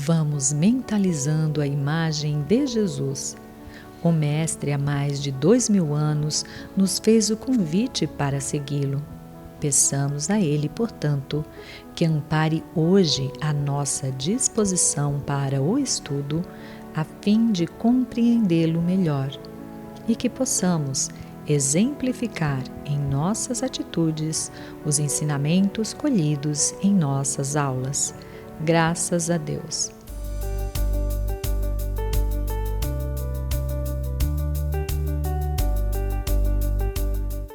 vamos mentalizando a imagem de Jesus. O Mestre, há mais de 2000 anos, nos fez o convite para segui-lo. Peçamos a Ele, portanto, que ampare hoje a nossa disposição para o estudo, a fim de compreendê-lo melhor, e que possamos exemplificar em nossas atitudes os ensinamentos colhidos em nossas aulas. Graças a Deus.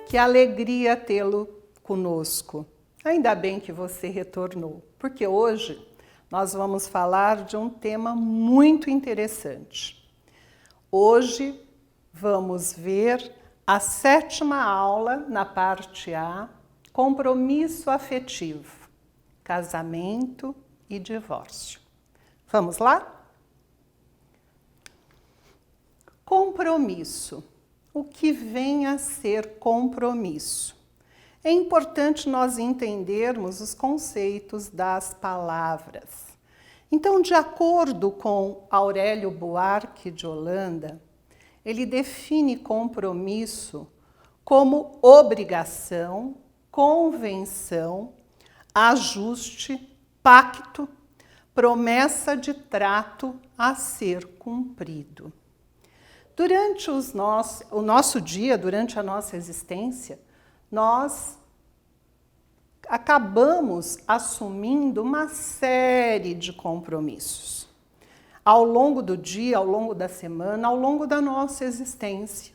Que alegria tê-lo conosco. Ainda bem que você retornou, porque hoje nós vamos falar de um tema muito interessante. Hoje vamos ver a 7ª aula na parte A, compromisso afetivo, casamento e divórcio. Vamos lá? Compromisso. O que vem a ser compromisso? É importante nós entendermos os conceitos das palavras. Então, de acordo com Aurélio Buarque de Holanda, ele define compromisso como obrigação, convenção, ajuste, pacto, promessa de trato a ser cumprido. Durante o nosso dia, durante a nossa existência, nós acabamos assumindo uma série de compromissos. Ao longo do dia, ao longo da semana, ao longo da nossa existência.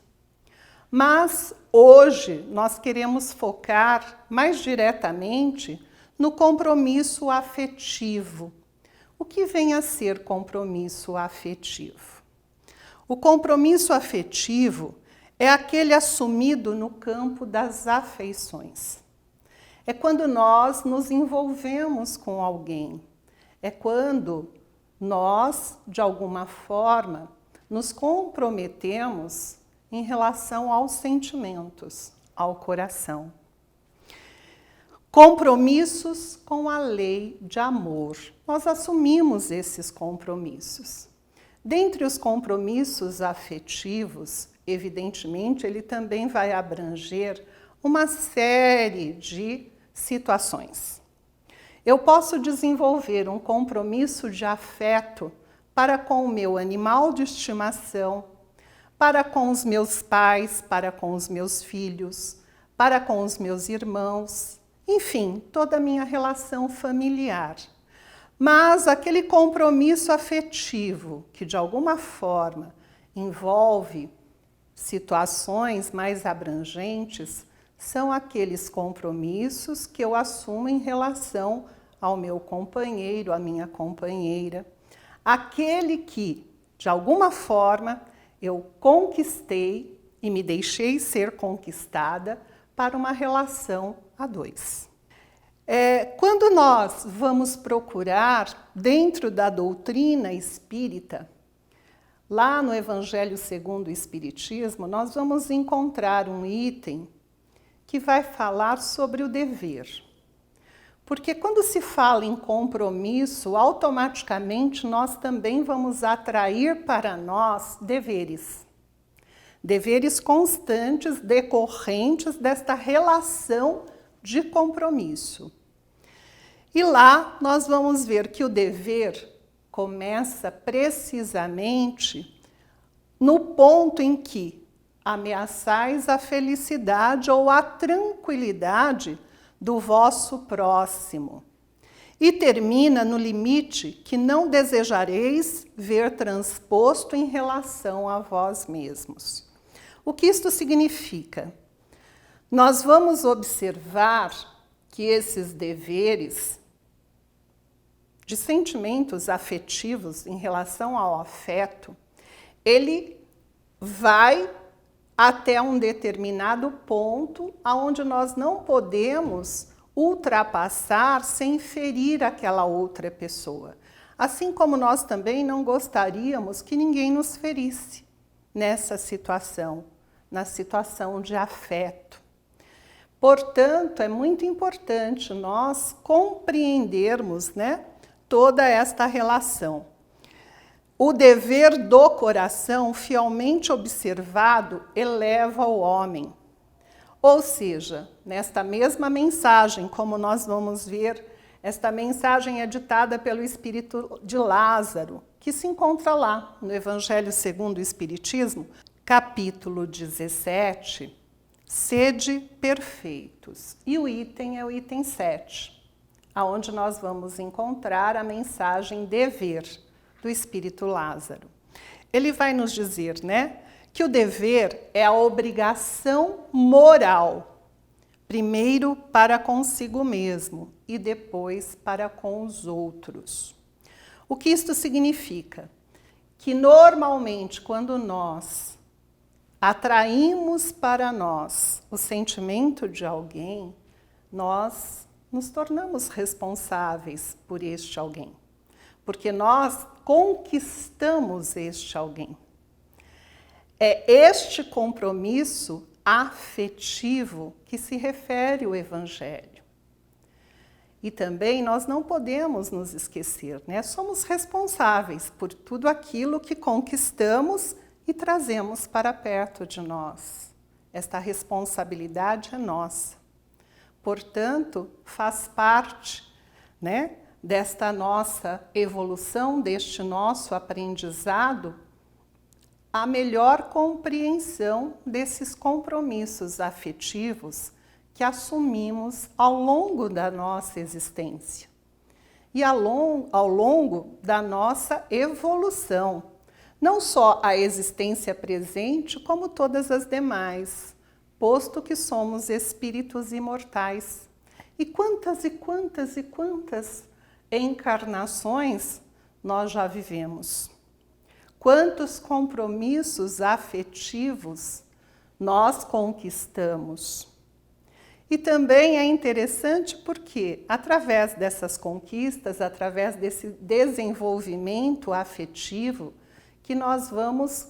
Mas hoje nós queremos focar mais diretamente no compromisso afetivo. O que vem a ser compromisso afetivo? O compromisso afetivo é aquele assumido no campo das afeições. É quando nós nos envolvemos com alguém. É quando nós, de alguma forma, nos comprometemos em relação aos sentimentos, ao coração. Compromissos com a lei de amor. Nós assumimos esses compromissos. Dentre os compromissos afetivos, evidentemente, ele também vai abranger uma série de situações. Eu posso desenvolver um compromisso de afeto para com o meu animal de estimação, para com os meus pais, para com os meus filhos, para com os meus irmãos, enfim, toda a minha relação familiar. Mas aquele compromisso afetivo que, de alguma forma, envolve situações mais abrangentes, são aqueles compromissos que eu assumo em relação ao meu companheiro, à minha companheira. Aquele que, de alguma forma, eu conquistei e me deixei ser conquistada para uma relação a dois. Quando nós vamos procurar, dentro da doutrina espírita, lá no Evangelho segundo o Espiritismo, nós vamos encontrar um item que vai falar sobre o dever. Porque quando se fala em compromisso, automaticamente nós também vamos atrair para nós deveres. Deveres constantes, decorrentes desta relação de compromisso. E lá nós vamos ver que o dever começa precisamente no ponto em que ameaçais a felicidade ou a tranquilidade do vosso próximo. E termina no limite que não desejareis ver transposto em relação a vós mesmos. O que isto significa? Nós vamos observar que esses deveres de sentimentos afetivos em relação ao afeto, ele vai até um determinado ponto onde nós não podemos ultrapassar sem ferir aquela outra pessoa. Assim como nós também não gostaríamos que ninguém nos ferisse nessa situação, na situação de afeto. Portanto, é muito importante nós compreendermos, toda esta relação. O dever do coração, fielmente observado, eleva o homem. Ou seja, nesta mesma mensagem, como nós vamos ver, esta mensagem é ditada pelo espírito de Lázaro, que se encontra lá no Evangelho segundo o Espiritismo, capítulo 17, sede perfeitos. E o item é o item 7, aonde nós vamos encontrar a mensagem dever do espírito Lázaro. Ele vai nos dizer, que o dever é a obrigação moral, primeiro para consigo mesmo e depois para com os outros. O que isto significa? Que normalmente quando nós atraímos para nós o sentimento de alguém, nós nos tornamos responsáveis por este alguém, porque nós conquistamos este alguém. É este compromisso afetivo que se refere o Evangelho. E também nós não podemos nos esquecer, Somos responsáveis por tudo aquilo que conquistamos e trazemos para perto de nós. Esta responsabilidade é nossa. Portanto, faz parte, desta nossa evolução, deste nosso aprendizado, a melhor compreensão desses compromissos afetivos que assumimos ao longo da nossa existência e ao longo da nossa evolução, não só a existência presente, como todas as demais, posto que somos espíritos imortais. E quantas encarnações nós já vivemos? Quantos compromissos afetivos nós conquistamos? E também é interessante porque, através dessas conquistas, através desse desenvolvimento afetivo, que nós vamos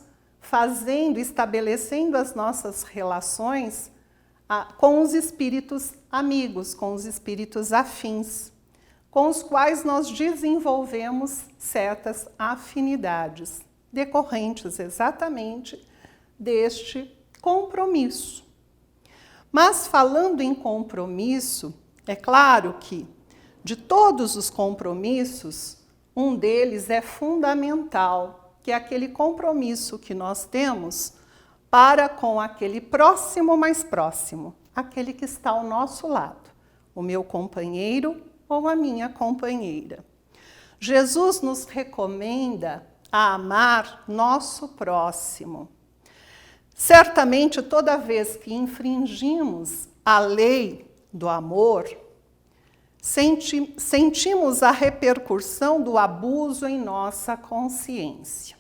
estabelecendo as nossas relações com os espíritos amigos, com os espíritos afins, com os quais nós desenvolvemos certas afinidades, decorrentes exatamente deste compromisso. Mas falando em compromisso, é claro que de todos os compromissos, um deles é fundamental, que é aquele compromisso que nós temos para com aquele próximo mais próximo, aquele que está ao nosso lado, o meu companheiro ou a minha companheira. Jesus nos recomenda a amar nosso próximo. Certamente, toda vez que infringimos a lei do amor, sentimos a repercussão do abuso em nossa consciência.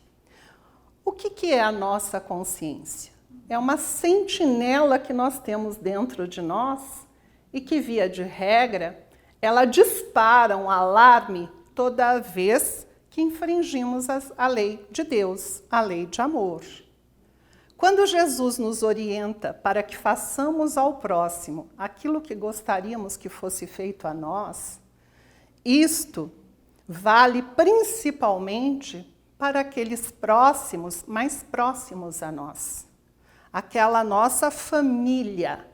O que é a nossa consciência? É uma sentinela que nós temos dentro de nós e que, via de regra, ela dispara um alarme toda vez que infringimos a lei de Deus, a lei de amor. Quando Jesus nos orienta para que façamos ao próximo aquilo que gostaríamos que fosse feito a nós, isto vale principalmente para aqueles próximos, mais próximos a nós. Aquela nossa família,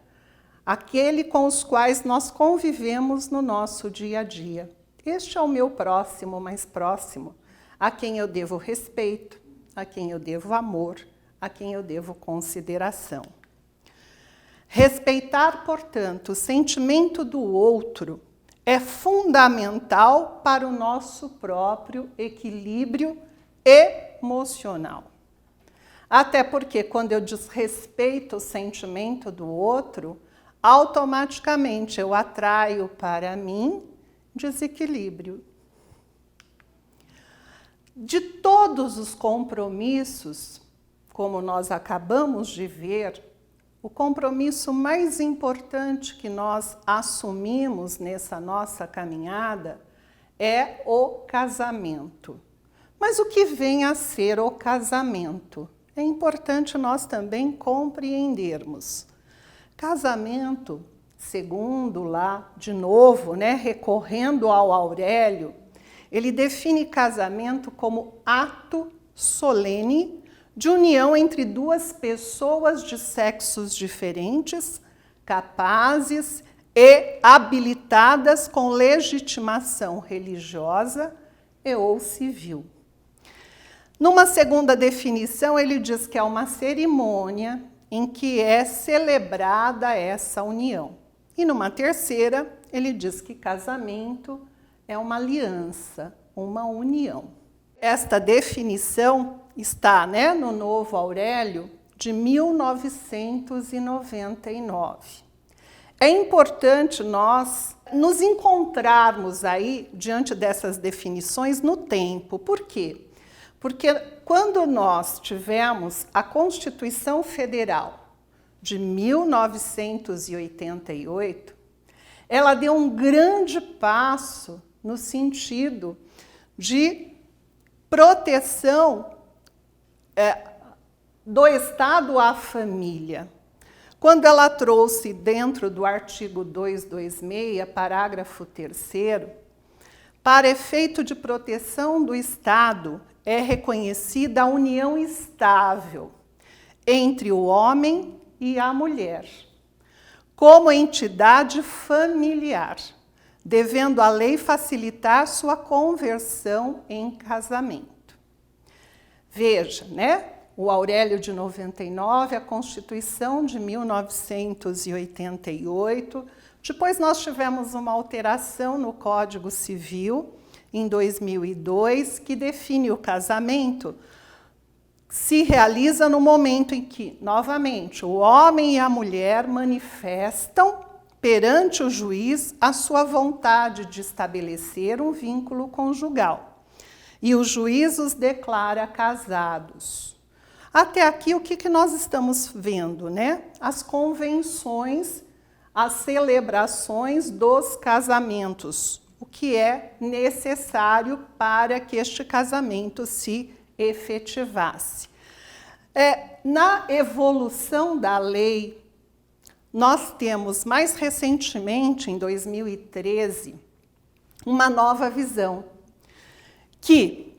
aquele com os quais nós convivemos no nosso dia a dia. Este é o meu próximo, mais próximo, a quem eu devo respeito, a quem eu devo amor, a quem eu devo consideração. Respeitar, portanto, o sentimento do outro é fundamental para o nosso próprio equilíbrio emocional. Até porque, quando eu desrespeito o sentimento do outro, automaticamente eu atraio para mim desequilíbrio. De todos os compromissos, como nós acabamos de ver, o compromisso mais importante que nós assumimos nessa nossa caminhada é o casamento. Mas o que vem a ser o casamento? É importante nós também compreendermos. Casamento, segundo lá, de novo, recorrendo ao Aurélio, ele define casamento como ato solene de união entre duas pessoas de sexos diferentes, capazes e habilitadas com legitimação religiosa e ou civil. Numa segunda definição, ele diz que é uma cerimônia em que é celebrada essa união. E numa terceira, ele diz que casamento é uma aliança, uma união. Esta definição está, no Novo Aurélio de 1999. É importante nós nos encontrarmos aí diante dessas definições no tempo. Por quê? Porque quando nós tivemos a Constituição Federal de 1988, ela deu um grande passo no sentido de proteção do Estado à família. Quando ela trouxe dentro do artigo 226, parágrafo 3º, para efeito de proteção do Estado, é reconhecida a união estável entre o homem e a mulher, como entidade familiar, devendo a lei facilitar sua conversão em casamento. Veja, o Aurélio de 99, a Constituição de 1988. Depois nós tivemos uma alteração no Código Civil, em 2002, que define o casamento, se realiza no momento em que, novamente, o homem e a mulher manifestam perante o juiz a sua vontade de estabelecer um vínculo conjugal. E o juiz os declara casados. Até aqui, o que nós estamos vendo, As convenções, as celebrações dos casamentos, o que é necessário para que este casamento se efetivasse. Na evolução da lei, nós temos mais recentemente, em 2013, uma nova visão, que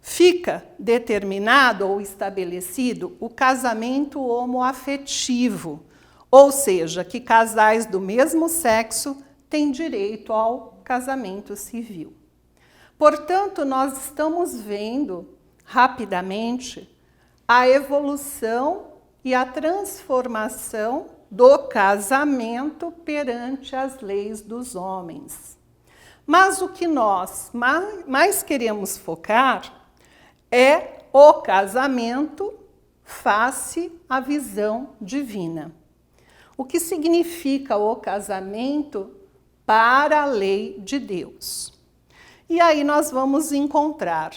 fica determinado ou estabelecido o casamento homoafetivo, ou seja, que casais do mesmo sexo têm direito ao casamento civil. Portanto, nós estamos vendo rapidamente a evolução e a transformação do casamento perante as leis dos homens. Mas o que nós mais queremos focar é o casamento face à visão divina. O que significa o casamento para a lei de Deus? E aí nós vamos encontrar,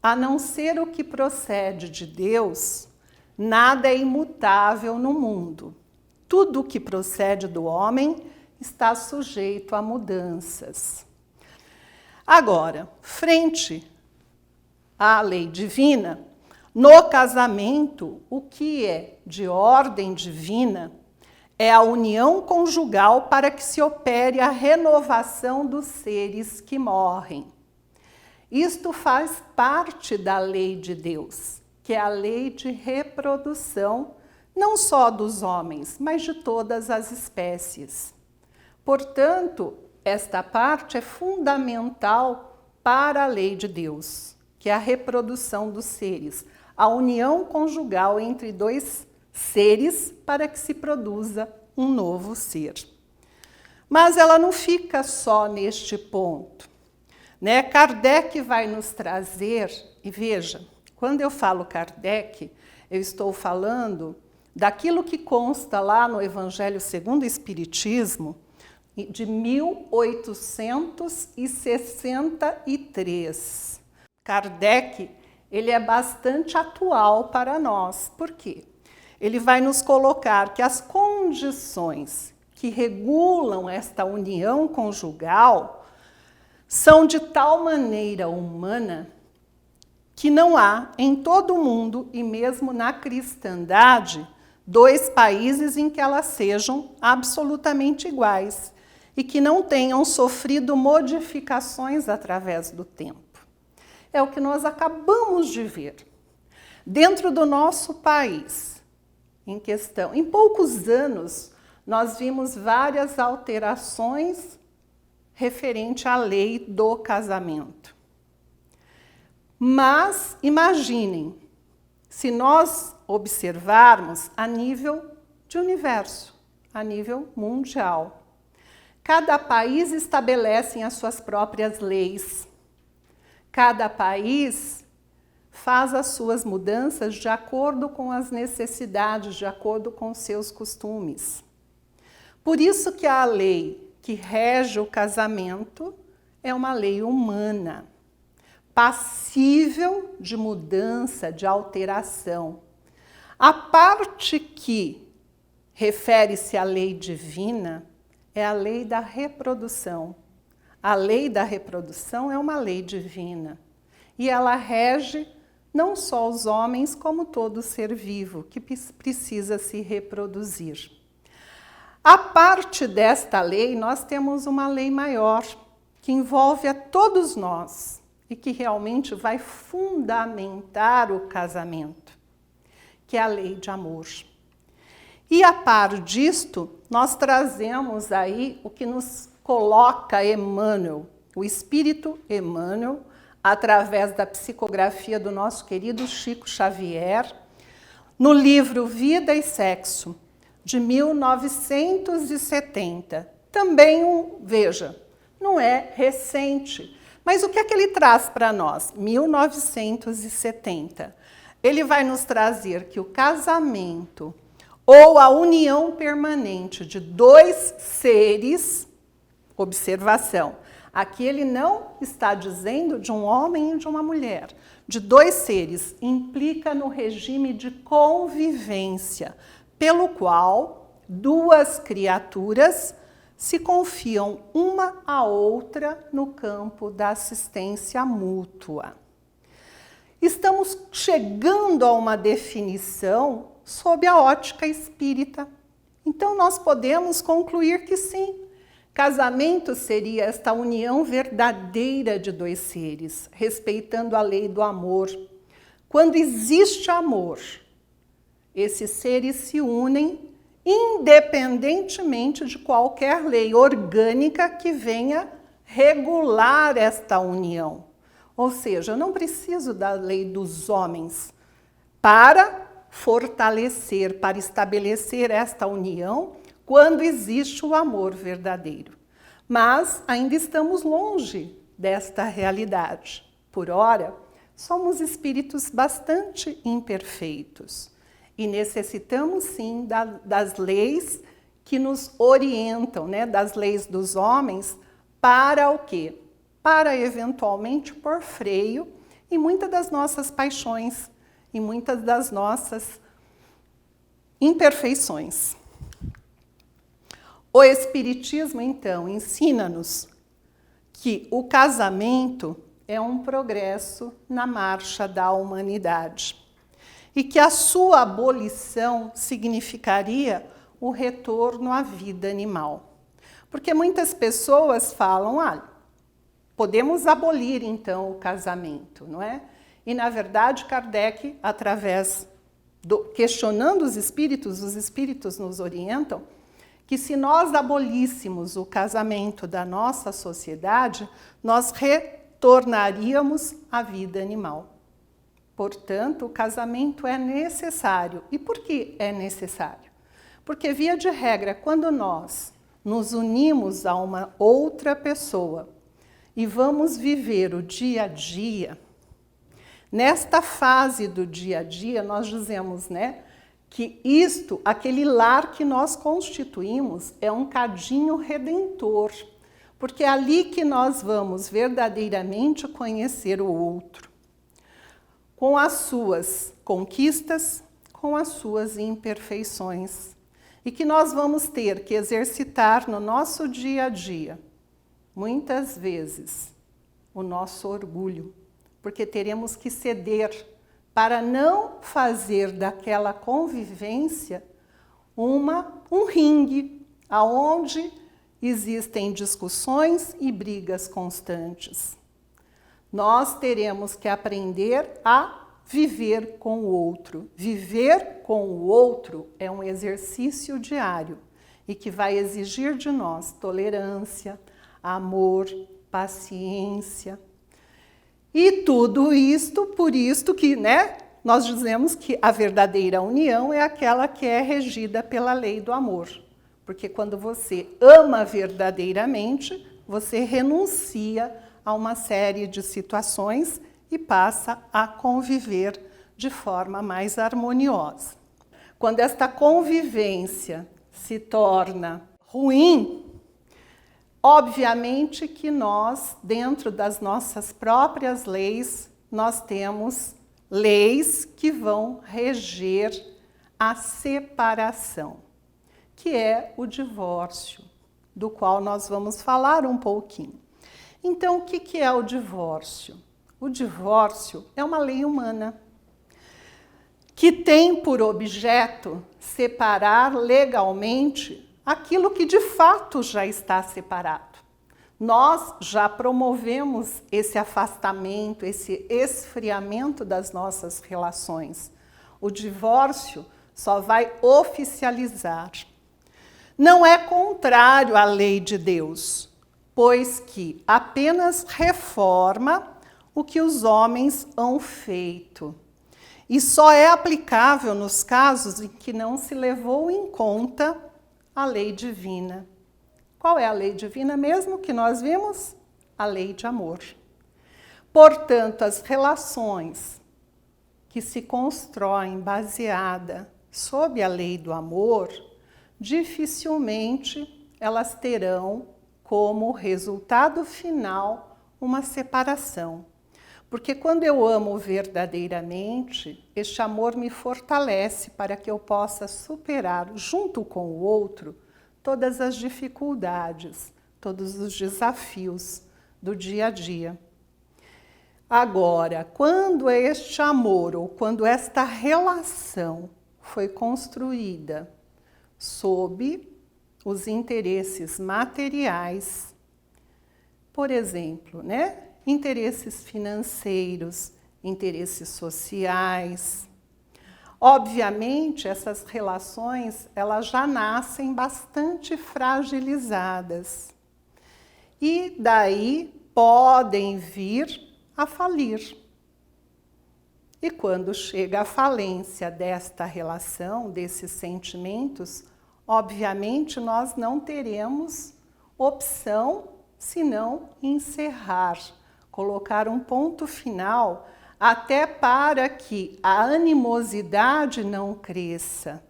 a não ser o que procede de Deus, nada é imutável no mundo. Tudo o que procede do homem está sujeito a mudanças. Agora, frente à lei divina, no casamento, o que é de ordem divina é a união conjugal para que se opere a renovação dos seres que morrem. Isto faz parte da lei de Deus, que é a lei de reprodução, não só dos homens, mas de todas as espécies. Portanto, esta parte é fundamental para a lei de Deus, que é a reprodução dos seres, a união conjugal entre dois seres para que se produza um novo ser. Mas ela não fica só neste ponto, Kardec vai nos trazer, e veja, quando eu falo Kardec, eu estou falando daquilo que consta lá no Evangelho segundo o Espiritismo, de 1863. Kardec, ele é bastante atual para nós. Por quê? Ele vai nos colocar que as condições que regulam esta união conjugal são de tal maneira humana que não há em todo o mundo, e mesmo na cristandade, dois países em que elas sejam absolutamente iguais. e que não tenham sofrido modificações através do tempo. É o que nós acabamos de ver. Dentro do nosso país, em questão, em poucos anos, nós vimos várias alterações referente à lei do casamento. Mas imaginem, se nós observarmos a nível de universo, a nível mundial. Cada país estabelece as suas próprias leis. Cada país faz as suas mudanças de acordo com as necessidades, de acordo com seus costumes. Por isso que a lei que rege o casamento é uma lei humana, passível de mudança, de alteração. A parte que refere-se à lei divina é a lei da reprodução. A lei da reprodução é uma lei divina e ela rege não só os homens, como todo ser vivo que precisa se reproduzir. A parte desta lei, nós temos uma lei maior, que envolve a todos nós e que realmente vai fundamentar o casamento, que é a lei de amor. E a par disto, nós trazemos aí o que nos coloca Emmanuel, o Espírito Emmanuel, através da psicografia do nosso querido Chico Xavier, no livro Vida e Sexo, de 1970. Também, veja, não é recente, mas o que é que ele traz para nós? 1970. Ele vai nos trazer que o casamento ou a união permanente de dois seres, observação, aqui ele não está dizendo de um homem e de uma mulher, de dois seres, implica no regime de convivência, pelo qual duas criaturas se confiam uma à outra no campo da assistência mútua. Estamos chegando a uma definição sob a ótica espírita. Então, nós podemos concluir que sim, casamento seria esta união verdadeira de dois seres, respeitando a lei do amor. Quando existe amor, esses seres se unem independentemente de qualquer lei orgânica que venha regular esta união. Ou seja, eu não preciso da lei dos homens para fortalecer, para estabelecer esta união quando existe o amor verdadeiro. Mas ainda estamos longe desta realidade. Por ora, somos espíritos bastante imperfeitos e necessitamos sim das leis que nos orientam, né? Das leis dos homens, para o quê? Para eventualmente pôr freio em muitas das nossas paixões, em muitas das nossas imperfeições. O Espiritismo, então, ensina-nos que o casamento é um progresso na marcha da humanidade e que a sua abolição significaria o retorno à vida animal. Porque muitas pessoas falam, podemos abolir, então, o casamento, não é? E, na verdade, Kardec, através questionando os espíritos nos orientam que se nós abolíssemos o casamento da nossa sociedade, nós retornaríamos à vida animal. Portanto, o casamento é necessário. E por que é necessário? Porque, via de regra, quando nós nos unimos a uma outra pessoa e vamos viver o dia a dia, nesta fase do dia a dia, nós dizemos, né, que aquele lar que nós constituímos é um cadinho redentor, porque é ali que nós vamos verdadeiramente conhecer o outro, com as suas conquistas, com as suas imperfeições, e que nós vamos ter que exercitar no nosso dia a dia, muitas vezes, o nosso orgulho, porque teremos que ceder para não fazer daquela convivência um ringue, aonde existem discussões e brigas constantes. Nós teremos que aprender a viver com o outro. Viver com o outro é um exercício diário e que vai exigir de nós tolerância, amor, paciência. E tudo isto, por isto que, nós dizemos que a verdadeira união é aquela que é regida pela lei do amor. Porque quando você ama verdadeiramente, você renuncia a uma série de situações e passa a conviver de forma mais harmoniosa. Quando esta convivência se torna ruim, obviamente que nós, dentro das nossas próprias leis, nós temos leis que vão reger a separação, que é o divórcio, do qual nós vamos falar um pouquinho. Então, o que é o divórcio? O divórcio é uma lei humana que tem por objeto separar legalmente aquilo que de fato já está separado. Nós já promovemos esse afastamento, esse esfriamento das nossas relações. O divórcio só vai oficializar. Não é contrário à lei de Deus, pois que apenas reforma o que os homens hão feito. E só é aplicável nos casos em que não se levou em conta a lei divina. Qual é a lei divina mesmo que nós vimos? A lei de amor. Portanto, as relações que se constroem baseada sob a lei do amor, dificilmente elas terão como resultado final uma separação. Porque quando eu amo verdadeiramente, este amor me fortalece para que eu possa superar, junto com o outro, todas as dificuldades, todos os desafios do dia a dia. Agora, quando este amor ou quando esta relação foi construída sob os interesses materiais, por exemplo, interesses financeiros, interesses sociais. Obviamente, essas relações, elas já nascem bastante fragilizadas. E daí podem vir a falir. E quando chega a falência desta relação, desses sentimentos, obviamente nós não teremos opção senão encerrar, colocar um ponto final, até para que a animosidade não cresça.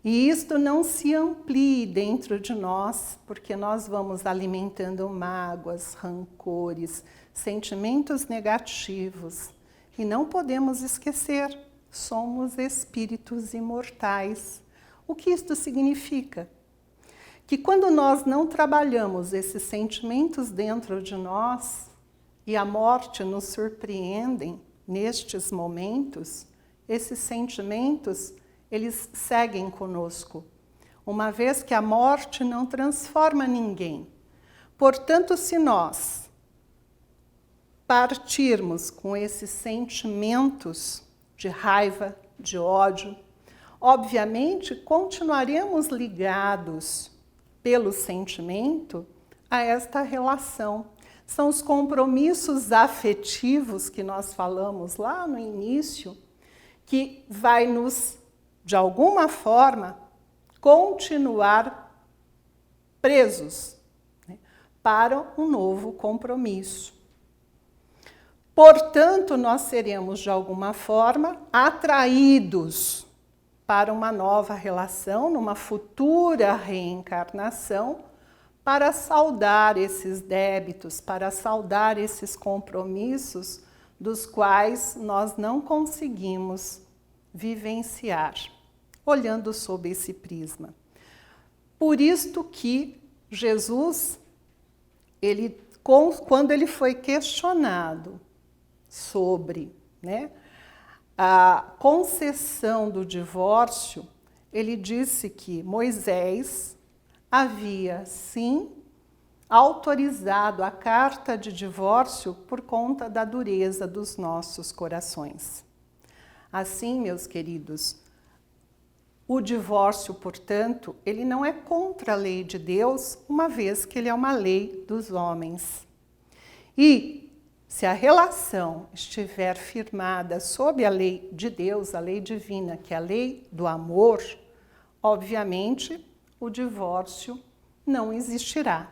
E isto não se amplie dentro de nós, porque nós vamos alimentando mágoas, rancores, sentimentos negativos. E não podemos esquecer, somos espíritos imortais. O que isto significa? Que quando nós não trabalhamos esses sentimentos dentro de nós, e a morte nos surpreendem nestes momentos, esses sentimentos, eles seguem conosco, uma vez que a morte não transforma ninguém. Portanto, se nós partirmos com esses sentimentos de raiva, de ódio, obviamente continuaremos ligados pelo sentimento a esta relação. São os compromissos afetivos que nós falamos lá no início, que vai nos, de alguma forma, continuar presos para um novo compromisso. Portanto, nós seremos, de alguma forma, atraídos para uma nova relação, numa futura reencarnação, para saldar esses débitos, para saldar esses compromissos dos quais nós não conseguimos vivenciar, olhando sob esse prisma. Por isto que Jesus, quando ele foi questionado sobre a concessão do divórcio, ele disse que Moisés havia, sim, autorizado a carta de divórcio por conta da dureza dos nossos corações. Assim, meus queridos, o divórcio, portanto, ele não é contra a lei de Deus, uma vez que ele é uma lei dos homens. E se a relação estiver firmada sob a lei de Deus, a lei divina, que é a lei do amor, obviamente o divórcio não existirá.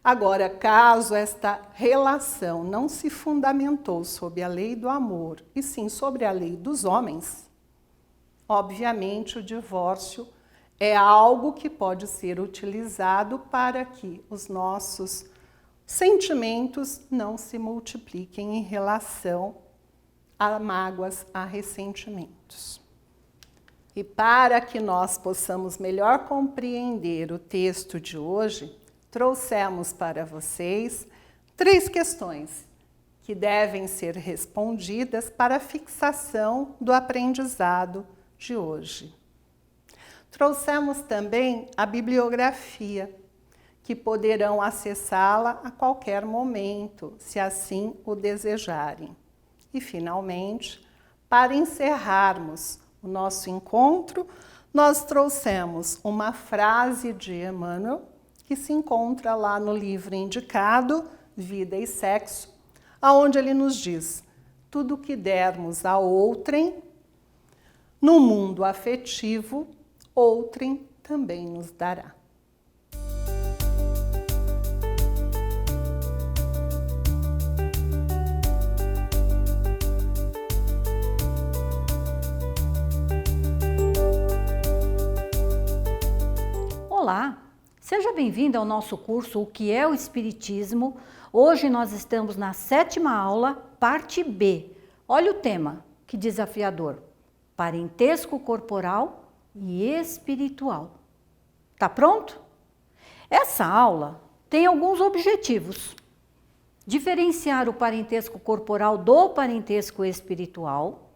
Agora, caso esta relação não se fundamentou sob a lei do amor, e sim sobre a lei dos homens, obviamente o divórcio é algo que pode ser utilizado para que os nossos sentimentos não se multipliquem em relação a mágoas, a ressentimentos. E para que nós possamos melhor compreender o texto de hoje, trouxemos para vocês 3 questões que devem ser respondidas para a fixação do aprendizado de hoje. Trouxemos também a bibliografia, que poderão acessá-la a qualquer momento, se assim o desejarem. E, finalmente, para encerrarmos o nosso encontro, nós trouxemos uma frase de Emmanuel, que se encontra lá no livro indicado, Vida e Sexo, onde ele nos diz: tudo que dermos a outrem, no mundo afetivo, outrem também nos dará. Olá, seja bem-vindo ao nosso curso O que é o Espiritismo. Hoje nós estamos na 7ª aula, parte B. Olha o tema, que desafiador: parentesco corporal e espiritual. Tá pronto? Essa aula tem alguns objetivos: diferenciar o parentesco corporal do parentesco espiritual,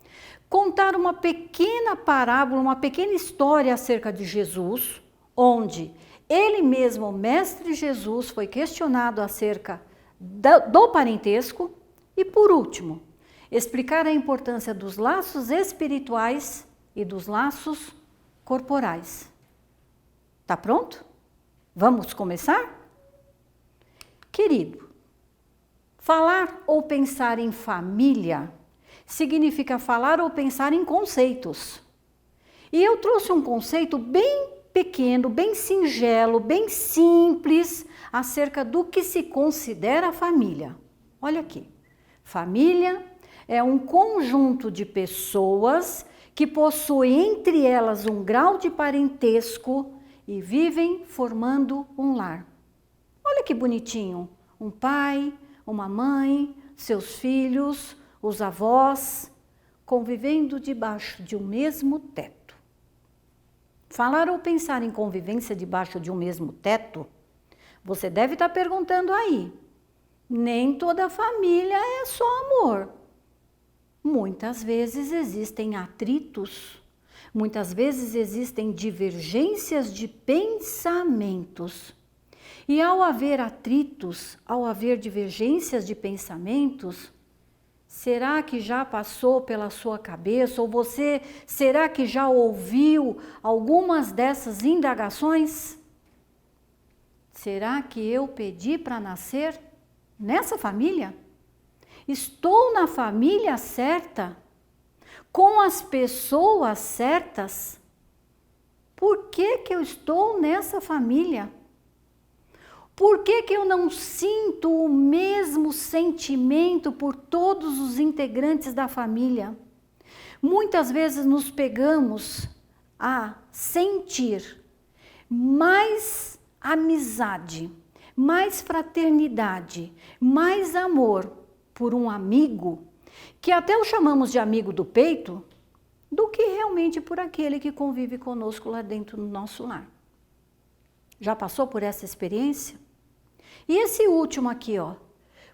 contar uma pequena parábola, uma pequena história acerca de Jesus, onde ele mesmo, o Mestre Jesus, foi questionado acerca do parentesco, e, por último, explicar a importância dos laços espirituais e dos laços corporais. Tá pronto? Vamos começar? Querido, falar ou pensar em família significa falar ou pensar em conceitos. E eu trouxe um conceito bem pequeno, bem singelo, bem simples, acerca do que se considera família. Olha aqui, família é um conjunto de pessoas que possuem entre elas um grau de parentesco e vivem formando um lar. Olha que bonitinho, um pai, uma mãe, seus filhos, os avós, convivendo debaixo de um mesmo teto. Falar ou pensar em convivência debaixo de um mesmo teto, você deve estar perguntando aí, nem toda família é só amor. Muitas vezes existem atritos, muitas vezes existem divergências de pensamentos. E ao haver atritos, ao haver divergências de pensamentos, será que já passou pela sua cabeça, ou você, será que já ouviu algumas dessas indagações? Será que eu pedi para nascer nessa família? Estou na família certa? Com as pessoas certas? Por que que eu estou nessa família? Por que que eu não sinto o mesmo sentimento por todos os integrantes da família? Muitas vezes nos pegamos a sentir mais amizade, mais fraternidade, mais amor por um amigo, que até o chamamos de amigo do peito, do que realmente por aquele que convive conosco lá dentro do nosso lar. Já passou por essa experiência? E esse último aqui, ó.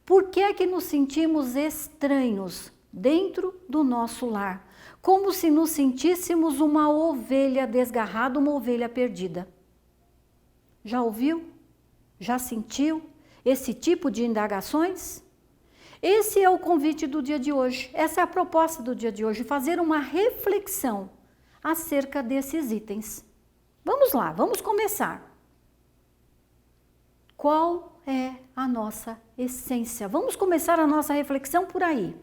Por que é que nos sentimos estranhos dentro do nosso lar? Como se nos sentíssemos uma ovelha desgarrada, uma ovelha perdida. Já ouviu? Já sentiu esse tipo de indagações? Esse é o convite do dia de hoje. Essa é a proposta do dia de hoje, fazer uma reflexão acerca desses itens. Vamos lá, vamos começar. Qual é a nossa essência? Vamos começar a nossa reflexão por aí.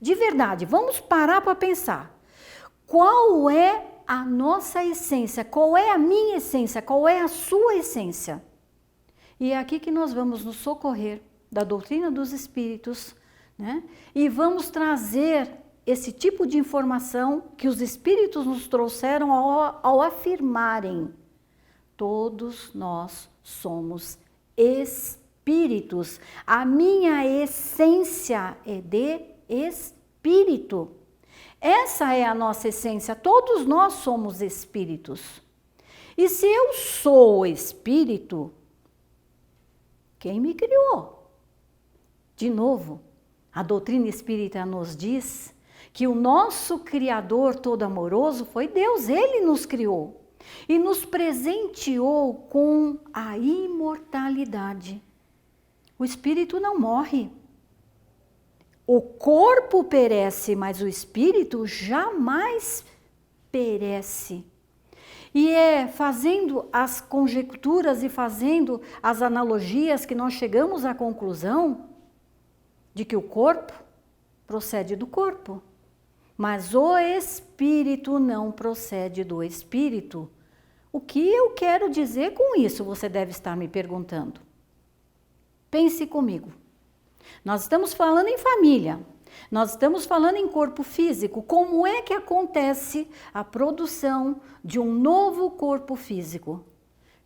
De verdade, vamos parar para pensar. Qual é a nossa essência? Qual é a minha essência? Qual é a sua essência? E é aqui que nós vamos nos socorrer da doutrina dos espíritos, né? E vamos trazer esse tipo de informação que os espíritos nos trouxeram ao afirmarem: todos nós somos espíritos. A minha essência é de espírito. Essa é a nossa essência, todos nós somos espíritos. E se eu sou espírito, quem me criou? De novo, a doutrina espírita nos diz que o nosso Criador todo amoroso foi Deus, Ele nos criou e nos presenteou com a imortalidade. O espírito não morre. O corpo perece, mas o espírito jamais perece. E é fazendo as conjecturas e fazendo as analogias que nós chegamos à conclusão de que o corpo procede do corpo, mas o espírito não procede do espírito. O que eu quero dizer com isso? Você deve estar me perguntando. Pense comigo. Nós estamos falando em família, nós estamos falando em corpo físico. Como é que acontece a produção de um novo corpo físico?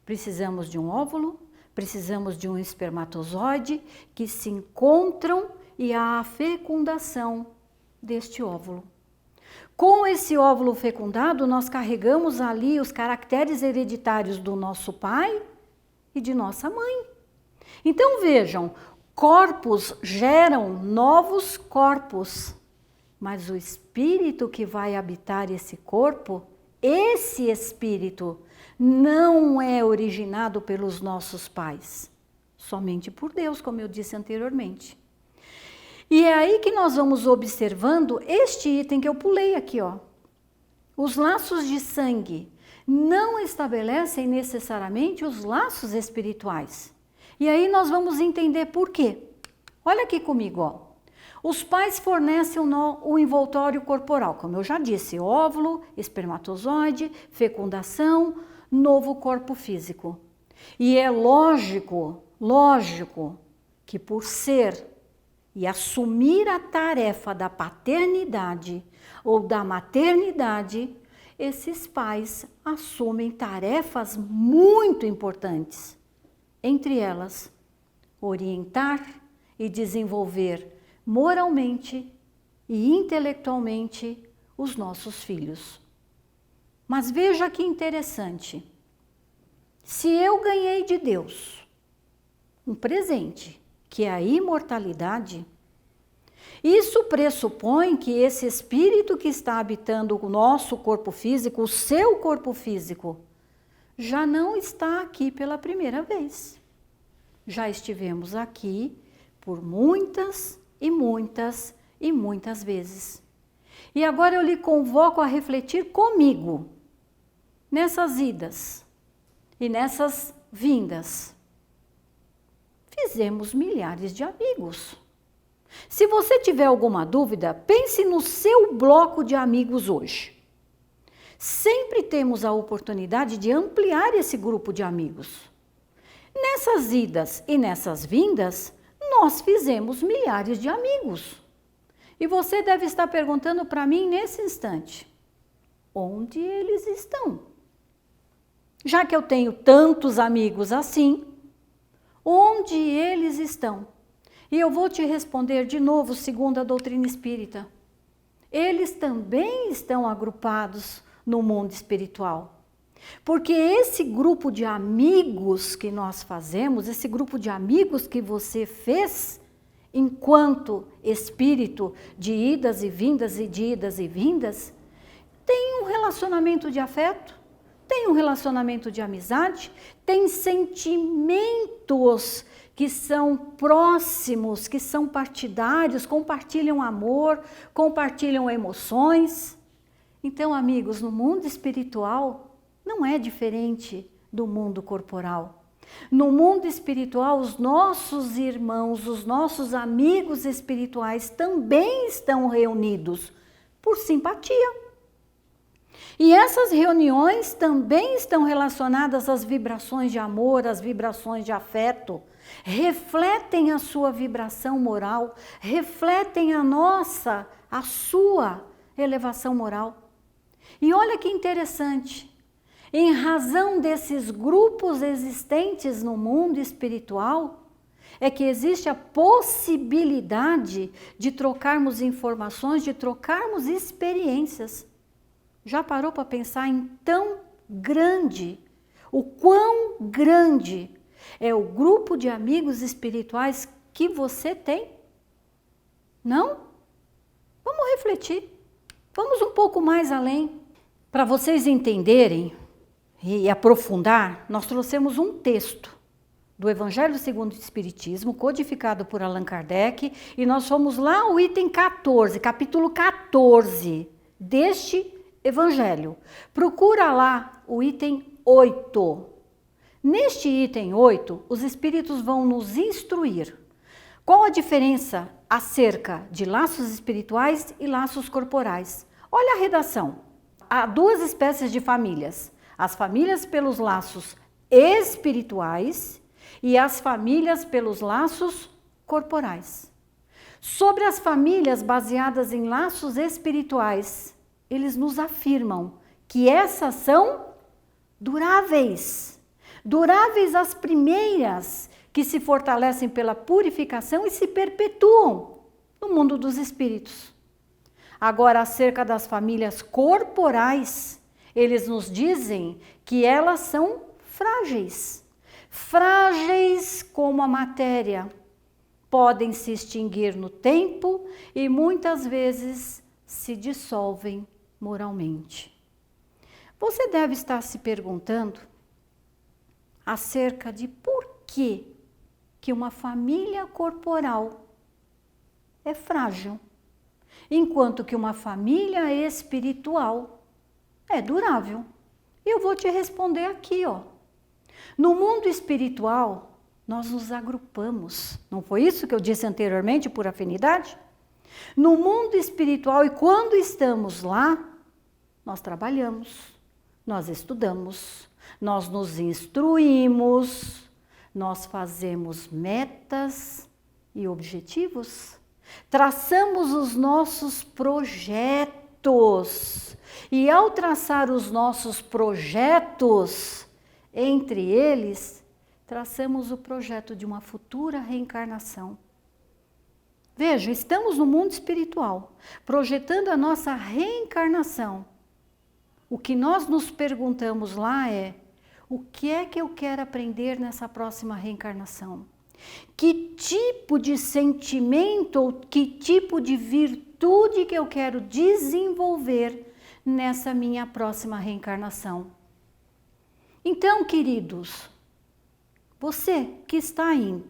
Precisamos de um óvulo, precisamos de um espermatozoide que se encontram e há a fecundação deste óvulo. Com esse óvulo fecundado, nós carregamos ali os caracteres hereditários do nosso pai e de nossa mãe. Então vejam, corpos geram novos corpos, mas o espírito que vai habitar esse corpo, esse espírito não é originado pelos nossos pais, somente por Deus, como eu disse anteriormente. E é aí que nós vamos observando este item que eu pulei aqui, ó. Os laços de sangue não estabelecem necessariamente os laços espirituais. E aí nós vamos entender por quê. Olha aqui comigo, ó. Os pais fornecem o envoltório corporal, como eu já disse, óvulo, espermatozoide, fecundação, novo corpo físico. E é lógico que por ser e assumir a tarefa da paternidade ou da maternidade, esses pais assumem tarefas muito importantes. Entre elas, orientar e desenvolver moralmente e intelectualmente os nossos filhos. Mas veja que interessante. Se eu ganhei de Deus um presente, que é a imortalidade, isso pressupõe que esse espírito que está habitando o nosso corpo físico, o seu corpo físico, já não está aqui pela primeira vez. Já estivemos aqui por muitas e muitas e muitas vezes. E agora eu lhe convoco a refletir comigo nessas idas e nessas vindas. Fizemos milhares de amigos. Se você tiver alguma dúvida, pense no seu bloco de amigos hoje. Sempre temos a oportunidade de ampliar esse grupo de amigos. Nessas idas e nessas vindas, nós fizemos milhares de amigos. E você deve estar perguntando para mim nesse instante, onde eles estão? Já que eu tenho tantos amigos assim, onde eles estão? E eu vou te responder de novo, segundo a doutrina espírita. Eles também estão agrupados no mundo espiritual. Porque esse grupo de amigos que nós fazemos, esse grupo de amigos que você fez, enquanto espírito de idas e vindas e de idas e vindas, tem um relacionamento de afeto, tem um relacionamento de amizade, tem sentimentos que são próximos, que são partidários, compartilham amor, compartilham emoções. Então, amigos, no mundo espiritual não é diferente do mundo corporal. No mundo espiritual, os nossos irmãos, os nossos amigos espirituais também estão reunidos por simpatia. E essas reuniões também estão relacionadas às vibrações de amor, às vibrações de afeto, refletem a sua vibração moral, refletem a sua elevação moral. E olha que interessante, em razão desses grupos existentes no mundo espiritual, é que existe a possibilidade de trocarmos informações, de trocarmos experiências. Já parou para pensar em tão grande, o quão grande é o grupo de amigos espirituais que você tem? Não? Vamos refletir, vamos um pouco mais além. Para vocês entenderem e aprofundar, nós trouxemos um texto do Evangelho segundo o Espiritismo, codificado por Allan Kardec, e nós fomos lá ao item 14, capítulo 14 deste Evangelho. Procura lá o item 8. Neste item 8, os Espíritos vão nos instruir qual a diferença acerca de laços espirituais e laços corporais. Olha a redação. Há duas espécies de famílias. As famílias pelos laços espirituais e as famílias pelos laços corporais. Sobre as famílias baseadas em laços espirituais, eles nos afirmam que essas são duráveis. Duráveis as primeiras, que se fortalecem pela purificação e se perpetuam no mundo dos espíritos. Agora, acerca das famílias corporais, eles nos dizem que elas são frágeis. Frágeis como a matéria. Podem se extinguir no tempo e muitas vezes se dissolvem moralmente. Você deve estar se perguntando acerca de por que uma família corporal é frágil, enquanto que uma família espiritual é durável. E eu vou te responder aqui, ó. No mundo espiritual, nós nos agrupamos. Não foi isso que eu disse anteriormente, por afinidade? No mundo espiritual, e quando estamos lá, nós trabalhamos, nós estudamos, nós nos instruímos, nós fazemos metas e objetivos, traçamos os nossos projetos. E ao traçar os nossos projetos, entre eles, traçamos o projeto de uma futura reencarnação. Veja, estamos no mundo espiritual, projetando a nossa reencarnação. O que nós nos perguntamos lá é: o que é que eu quero aprender nessa próxima reencarnação? Que tipo de sentimento ou que tipo de virtude que eu quero desenvolver nessa minha próxima reencarnação? Então, queridos, você que está aí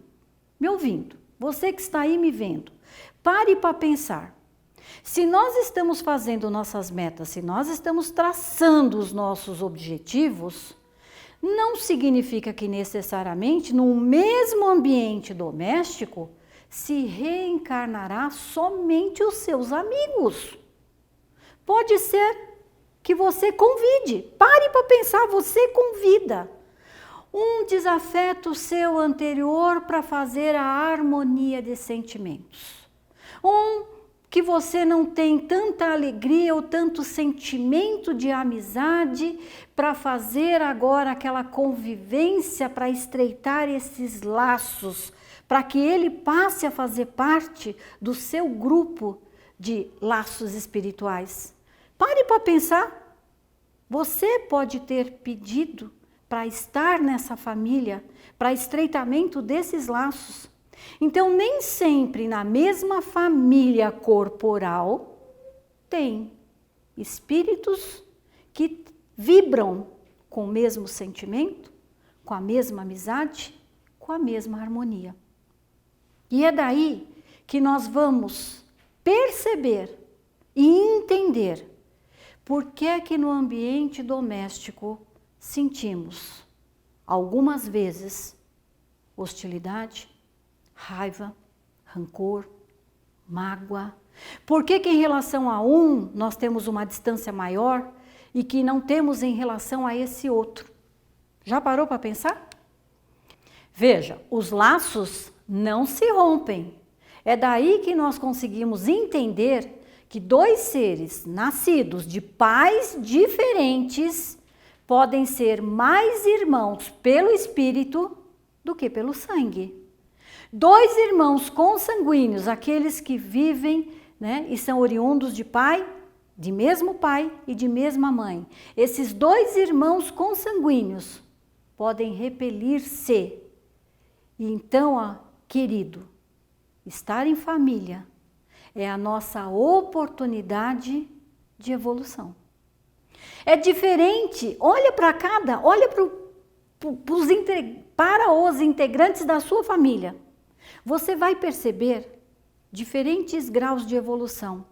me ouvindo, você que está aí me vendo, pare para pensar. Se nós estamos fazendo nossas metas, se nós estamos traçando os nossos objetivos, não significa que necessariamente no mesmo ambiente doméstico se reencarnará somente os seus amigos. Pode ser que você convide, pare para pensar, você convida um desafeto seu anterior para fazer a harmonia de sentimentos. Que você não tem tanta alegria ou tanto sentimento de amizade para fazer agora aquela convivência, para estreitar esses laços, para que ele passe a fazer parte do seu grupo de laços espirituais. Pare para pensar, você pode ter pedido para estar nessa família, para estreitamento desses laços. Então, nem sempre na mesma família corporal tem espíritos que vibram com o mesmo sentimento, com a mesma amizade, com a mesma harmonia. E é daí que nós vamos perceber e entender por que é que no ambiente doméstico sentimos, algumas vezes, hostilidade, raiva, rancor, mágoa. Por que que em relação a um nós temos uma distância maior e que não temos em relação a esse outro? Já parou para pensar? Veja, os laços não se rompem. É daí que nós conseguimos entender que dois seres nascidos de pais diferentes podem ser mais irmãos pelo espírito do que pelo sangue. Dois irmãos consanguíneos, aqueles que vivem, né, e são oriundos de pai, de mesmo pai e de mesma mãe. Esses dois irmãos consanguíneos podem repelir-se. E então, querido, estar em família é a nossa oportunidade de evolução. É diferente, olha para os integrantes da sua família. Você vai perceber diferentes graus de evolução.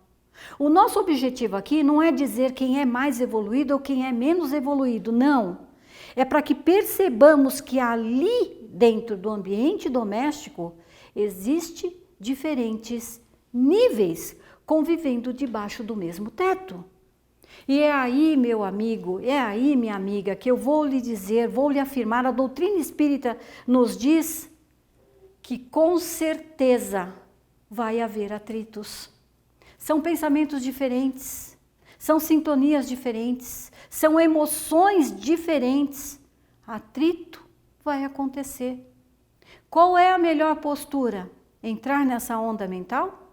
O nosso objetivo aqui não é dizer quem é mais evoluído ou quem é menos evoluído, não. É para que percebamos que ali dentro do ambiente doméstico existe diferentes níveis convivendo debaixo do mesmo teto. E é aí, meu amigo, é aí, minha amiga, que eu vou lhe dizer, vou lhe afirmar, a doutrina espírita nos diz que com certeza vai haver atritos. São pensamentos diferentes, são sintonias diferentes, são emoções diferentes. Atrito vai acontecer. Qual é a melhor postura? Entrar nessa onda mental?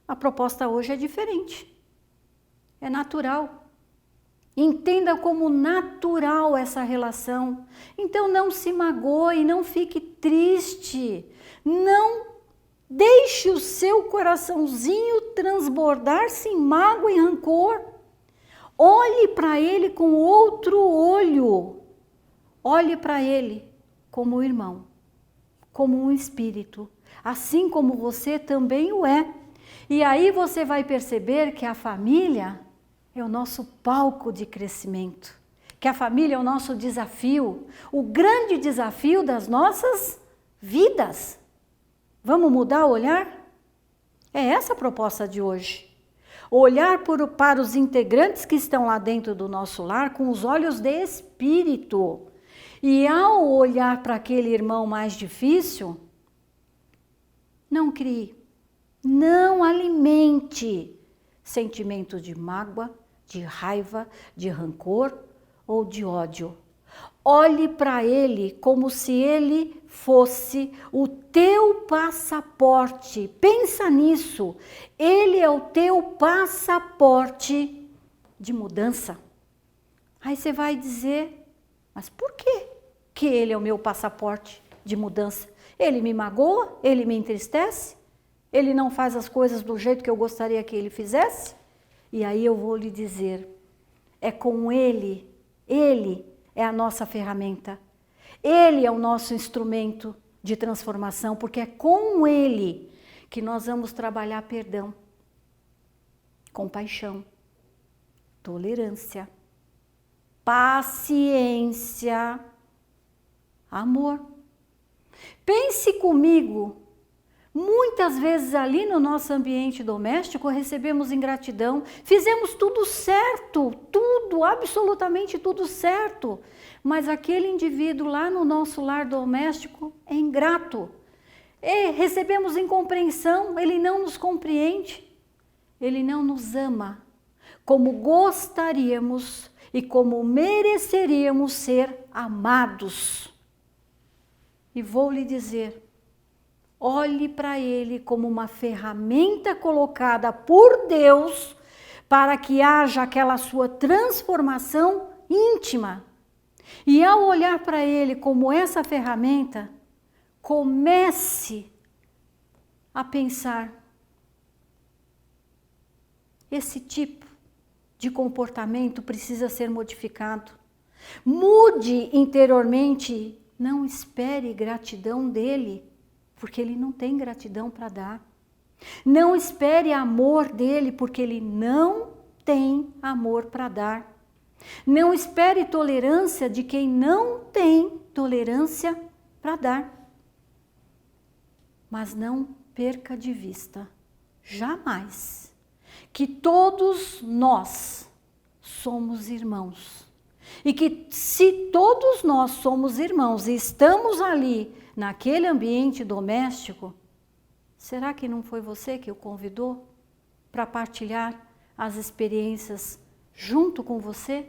A proposta hoje é diferente. É natural. Entenda como natural essa relação. Então não se magoe, não fique triste. Não deixe o seu coraçãozinho transbordar-se em mágoa e rancor. Olhe para ele com outro olho. Olhe para ele como um irmão, como um espírito, assim como você também o é. E aí você vai perceber que a família é o nosso palco de crescimento, que a família é o nosso desafio, o grande desafio das nossas vidas. Vamos mudar o olhar? É essa a proposta de hoje. Olhar para os integrantes que estão lá dentro do nosso lar com os olhos de espírito. E ao olhar para aquele irmão mais difícil, não crie, não alimente sentimentos de mágoa, de raiva, de rancor ou de ódio. Olhe para ele como se ele fosse o teu passaporte. Pensa nisso. Ele é o teu passaporte de mudança. Aí você vai dizer, mas por quê que ele é o meu passaporte de mudança? Ele me magoa? Ele me entristece? Ele não faz as coisas do jeito que eu gostaria que ele fizesse? E aí eu vou lhe dizer, é com ele é a nossa ferramenta. Ele é o nosso instrumento de transformação, porque é com ele que nós vamos trabalhar perdão, compaixão, tolerância, paciência, amor. Pense comigo, muitas vezes ali no nosso ambiente doméstico recebemos ingratidão, fizemos tudo certo, tudo, absolutamente tudo certo, mas aquele indivíduo lá no nosso lar doméstico é ingrato. E recebemos incompreensão, ele não nos compreende, ele não nos ama como gostaríamos e como mereceríamos ser amados. E vou lhe dizer, olhe para ele como uma ferramenta colocada por Deus para que haja aquela sua transformação íntima. E ao olhar para ele como essa ferramenta, comece a pensar, esse tipo de comportamento precisa ser modificado. Mude interiormente, não espere gratidão dele, porque ele não tem gratidão para dar. Não espere amor dele, porque ele não tem amor para dar. Não espere tolerância de quem não tem tolerância para dar. Mas não perca de vista, jamais, que todos nós somos irmãos. E que se todos nós somos irmãos e estamos ali naquele ambiente doméstico, será que não foi você que o convidou para partilhar as experiências junto com você?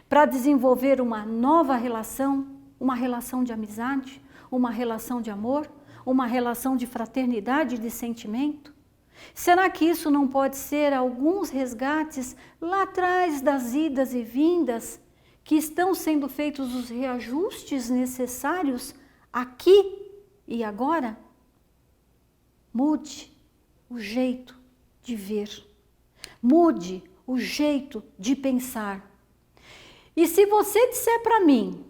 Para desenvolver uma nova relação, uma relação de amizade, uma relação de amor, uma relação de fraternidade e de sentimento? Será que isso não pode ser alguns resgates lá atrás das idas e vindas, que estão sendo feitos os reajustes necessários aqui e agora? Mude o jeito de ver, mude o jeito de pensar. E se você disser para mim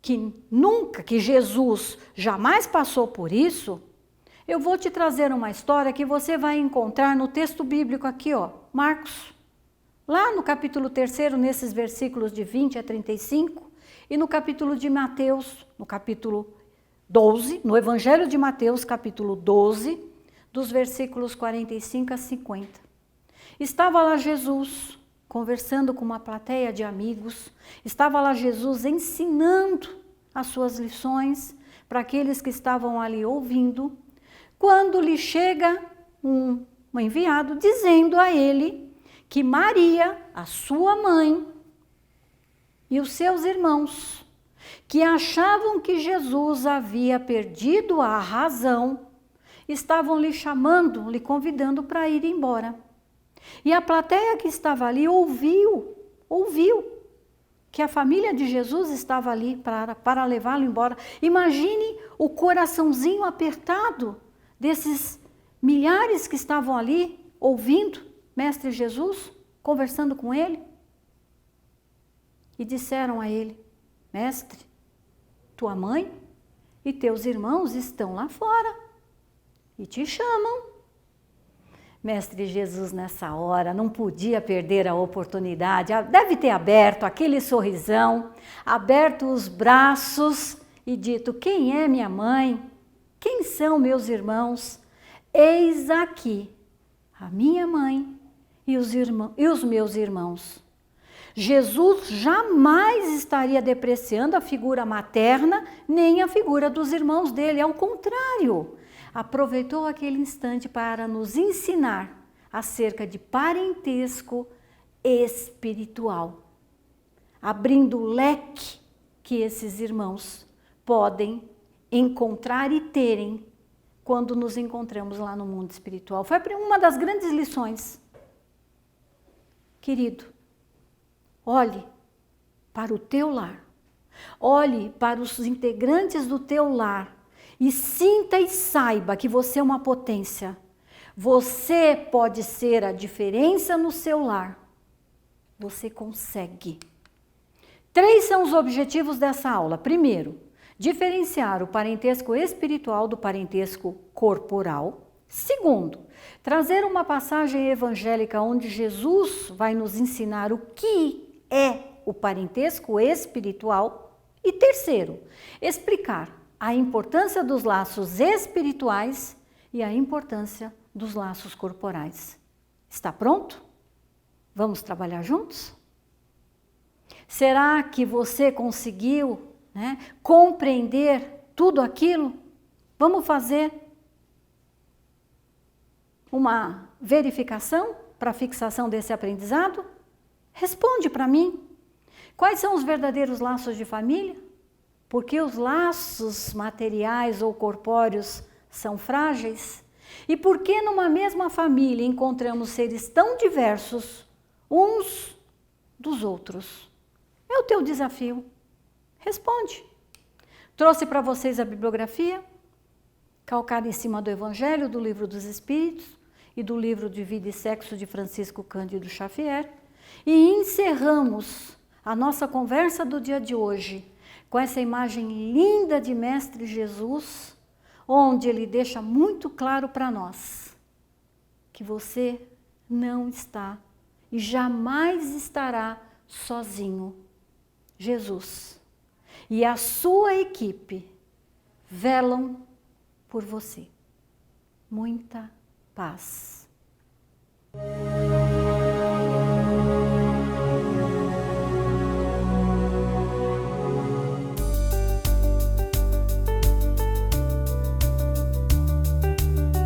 que Jesus jamais passou por isso, eu vou te trazer uma história que você vai encontrar no texto bíblico aqui, ó, Marcos. Lá no capítulo 3, nesses versículos de 20 a 35, e no capítulo de Mateus, no capítulo 12, no Evangelho de Mateus, capítulo 12, dos versículos 45 a 50. Estava lá Jesus, conversando com uma plateia de amigos, estava lá Jesus ensinando as suas lições para aqueles que estavam ali ouvindo, quando lhe chega um enviado dizendo a ele que Maria, a sua mãe, e os seus irmãos, que achavam que Jesus havia perdido a razão, estavam lhe chamando, lhe convidando para ir embora. E a plateia que estava ali ouviu que a família de Jesus estava ali para levá-lo embora. Imagine o coraçãozinho apertado desses milhares que estavam ali ouvindo Mestre Jesus, conversando com ele. E disseram a ele: Mestre, tua mãe e teus irmãos estão lá fora e te chamam. Mestre Jesus, nessa hora, não podia perder a oportunidade, deve ter aberto aquele sorrisão, aberto os braços e dito: quem é minha mãe? Quem são meus irmãos? Eis aqui a minha mãe e os meus irmãos. Jesus jamais estaria depreciando a figura materna, nem a figura dos irmãos dele, ao contrário. Aproveitou aquele instante para nos ensinar acerca de parentesco espiritual, abrindo o leque que esses irmãos podem encontrar e terem quando nos encontramos lá no mundo espiritual. Foi uma das grandes lições. Querido, olhe para o teu lar, olhe para os integrantes do teu lar e sinta e saiba que você é uma potência. Você pode ser a diferença no seu lar. Você consegue. 3 são os objetivos dessa aula. Primeiro, diferenciar o parentesco espiritual do parentesco corporal. Segundo, trazer uma passagem evangélica onde Jesus vai nos ensinar o que é o parentesco espiritual. E terceiro, explicar a importância dos laços espirituais e a importância dos laços corporais. Está pronto? Vamos trabalhar juntos? Será que você conseguiu, compreender tudo aquilo? Vamos fazer uma verificação para a fixação desse aprendizado? Responde para mim. Quais são os verdadeiros laços de família? Porque os laços materiais ou corpóreos são frágeis? E por que numa mesma família encontramos seres tão diversos uns dos outros? É o teu desafio. Responde. Trouxe para vocês a bibliografia, calcada em cima do Evangelho, do Livro dos Espíritos e do Livro de Vida e Sexo de Francisco Cândido Xavier. E encerramos a nossa conversa do dia de hoje, com essa imagem linda de Mestre Jesus, onde ele deixa muito claro para nós que você não está e jamais estará sozinho. Jesus e a sua equipe velam por você. Muita paz.